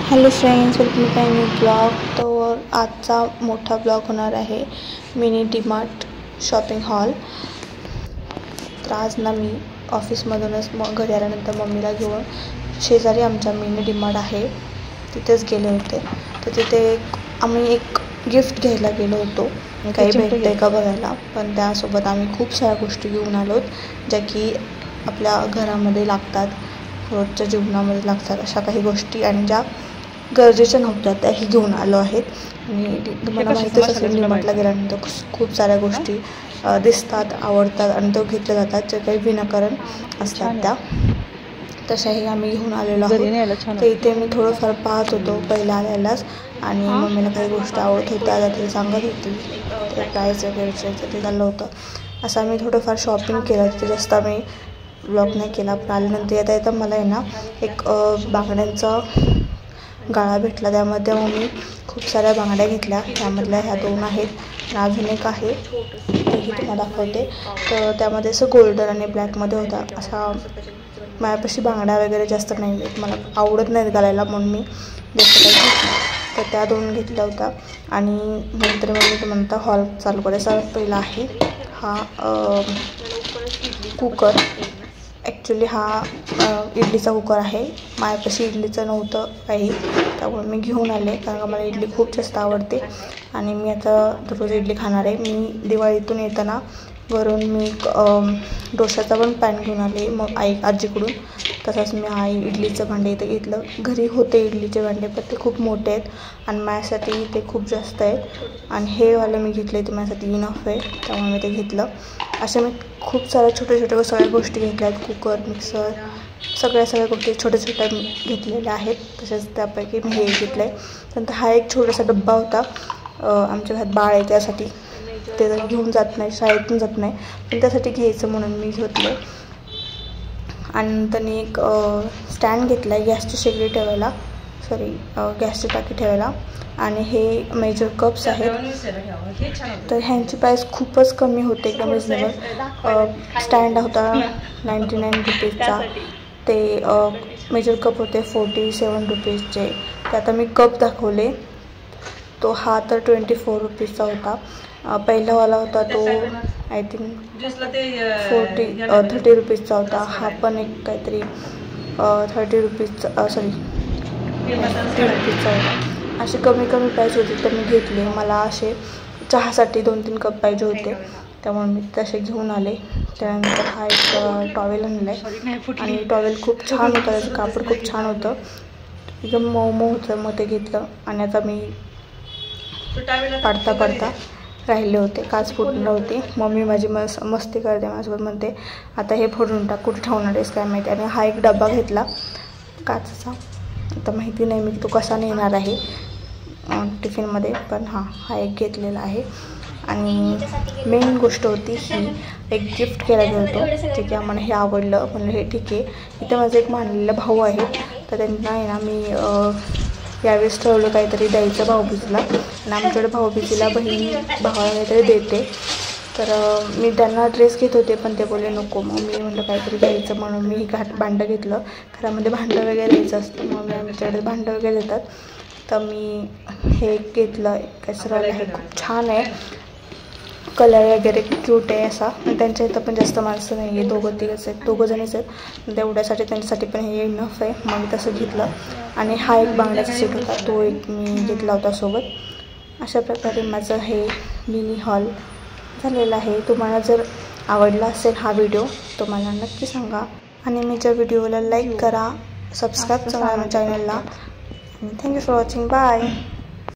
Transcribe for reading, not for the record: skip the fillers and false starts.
Hello friends, welcome to my new blog. तो आजचा मोठा ब्लॉग होणार आहे मिनी डीमार्ट शॉपिंग हॉल. तर आज ना मी ऑफिसमधूनच घरी आल्यानंतर मम्मीला घेऊन शेजारी आमच्या मिनी डीमार्ट आहे तिथेच गेले होते. तर तिथे आम्ही एक गिफ्ट घ्यायला गेलो होतो, काही भेटते का बघायला. पण त्यासोबत आम्ही खूप साऱ्या गोष्टी घेऊन आलो ज्या की आपल्या घरामध्ये लागतात, रोजच्या जीवनामध्ये लागतात अशा काही गोष्टी, आणि ज्या गरजेच्या नव्हत्या त्याही घेऊन आलो आहेत. आणि तुम्हाला माहितीच असेल डीमार्टला गेल्यानंतर खूप साऱ्या गोष्टी दिसतात, आवडतात आणि तो घेतल्या जातात, जे काही विनाकारण असतात त्या. तशाही आम्ही घेऊन आलेलो आहोत. तर इथे मी थोडंफार पाहत होतो पहिल्या आल्यालाच, आणि मम्मीला काही गोष्टी आवडत होत्या ते सांगत होती, ते प्राईस वगैरे ते झालं होतं. असं आम्ही थोडंफार शॉपिंग केलं. तिथे जास्त आम्ही ब्लॉग नाही केला. पण आल्यानंतर येता येता मला आहे ना एक बांगड्यांचा गाळा भेटला. त्यामध्ये मग मी खूप साऱ्या बांगड्या घेतल्या. त्यामधल्या ह्या 2 आहेत आणि अजून एक आहे, तेही तुम्हाला दाखवते. तर त्यामध्ये असं गोल्डन आणि ब्लॅकमध्ये होता. असा माझ्यापाशी बांगड्या वगैरे जास्त नाही आहेत, मला आवडत नाहीत घालायला, म्हणून मी जास्त काही घेतलं. तर त्या 2 घेतल्या होत्या. आणि नंतर मग मी तुम्हाला हॉल चालू करायचा. पहिला आहे हा कुकर. ॲक्च्युली हा इडलीचा कुकर आहे. माझ्यापाशी इडलीचं नव्हतं काही, त्यामुळे मी घेऊन आले, कारण मला इडली खूप जास्त आवडते आणि मी आता दररोज इडली खाणार आहे. मी दिवाळीतून येताना घरून मी डोशाचा पण पॅन घेऊन आले मग आजीकडून. तसंच मी इडलीचं भांडे इथं घेतलं. घरी होते इडलीचे भांडे, पण ते खूप मोठे आहेत आणि माझ्यासाठी ते खूप जास्त आहेत. आणि हे वालं मी घेतले, ते माझ्यासाठी इनफ आहे, त्यामुळे मी ते घेतलं. अशा मी खूप साऱ्या छोट्या सगळ्या गोष्टी घेतल्या आहेत. कुकर, मिक्सर, सगळ्या गोष्टी छोट्या घेतलेल्या आहेत. तसेच त्यापैकी मी हे घेतलं आहे. नंतर हा एक छोटासा डब्बा होता. आमच्या घरात बाळ आहे, त्यासाठी ते जर घेऊन जात नाही, शाळेतून जात नाही, पण त्यासाठी घ्यायचं म्हणून मी घेतलं. आणि नंतर एक स्टँड घेतला आहे गॅसची शेगडी ठेवायला, गॅसची टाकी ठेवायला. आणि हे मेजर कप्स आहेत. तर ह्यांची प्राईस खूपच कमी होते, एकदम रिजनेबल. स्टँड होता 99 रुपीजचा. ते मेजर कप होते 47 रुपीजचे. ते आता मी कप दाखवले. तो हा तर 24 रुपीजचा होता. पहिलावाला होता तो आय थिंक 30 रुपीजचा होता. हा पण एक काहीतरी 30 रुपीजचा 50 रुपीजचा होता. असे कमी प्राईस होते, तर मी घेतले. मला असे चहासाठी 2-3 कप पाहिजे होते, त्यामुळे मी तसे घेऊन आले. त्यानंतर हा एक टॉवेल आणला आहे, आणि टॉवेल खूप छान होता, त्याचं कापड खूप छान होतं, एकदम मऊ होतं. मग ते घेतलं. आणि आता मी पाडता राहिले होते, काच फुटलं होती. मम्मी माझी मस्ती करते माझ्यासोबत, म्हणते आता हे फोडून टाक, कुठे ठेवणार आहेस काय माहिती. आणि हा एक डबा घेतला काचेचा. आता माहिती नाही मी तो कसा नेणार आहे टिफिनमध्ये, पण हा एक घेतलेला आहे. आणि मेन गोष्ट होती ही, एक गिफ्ट केला गेलं होतं, ठीक आहे. मला हे आवडलं, म्हणलं हे ठीक आहे. इथे माझा एक मानलेला भाऊ आहे, तर त्यांना आहे ना मी यावेळेस ठरवलं काहीतरी द्यायचं भाऊबीजीला. आणि आमच्याकडे भाऊबीजीला बहीण भावाला काहीतरी देते. तर मी त्यांना ड्रेस घेत होते, पण ते बोलले नको. मग मी म्हटलं काहीतरी घ्यायचं, म्हणून मी भांडं घेतलं. घरामध्ये भांडं वगैरे द्यायचं असतं, मग आमच्याकडे भांडं वगैरे देतात. तर मी हे घेतलं. कॅसरॉल आहे, खूप छान आहे, कलर वगैरे क्यूट आहे असा. त्यांच्या इथं पण जास्त माणसं नाही आहे, 2-3 आहेत, तेवढ्यासाठी त्यांच्यासाठी पण हे इनफ आहे. मग मी तसं घेतलं. आणि हा एक बांगड्याचा सेट होता, तो एक मी घेतला होता सोबत. अशा प्रकारे माझं हे मिनी हॉल झालेला आहे. तुम्हाला जर आवडला असेल हा व्हिडिओ तर मला नक्की सांगा. आणि माझ्या व्हिडिओला लाईक करा, सबस्क्राईब करा चॅनलला. आणि थँक्यू फॉर वॉचिंग. बाय.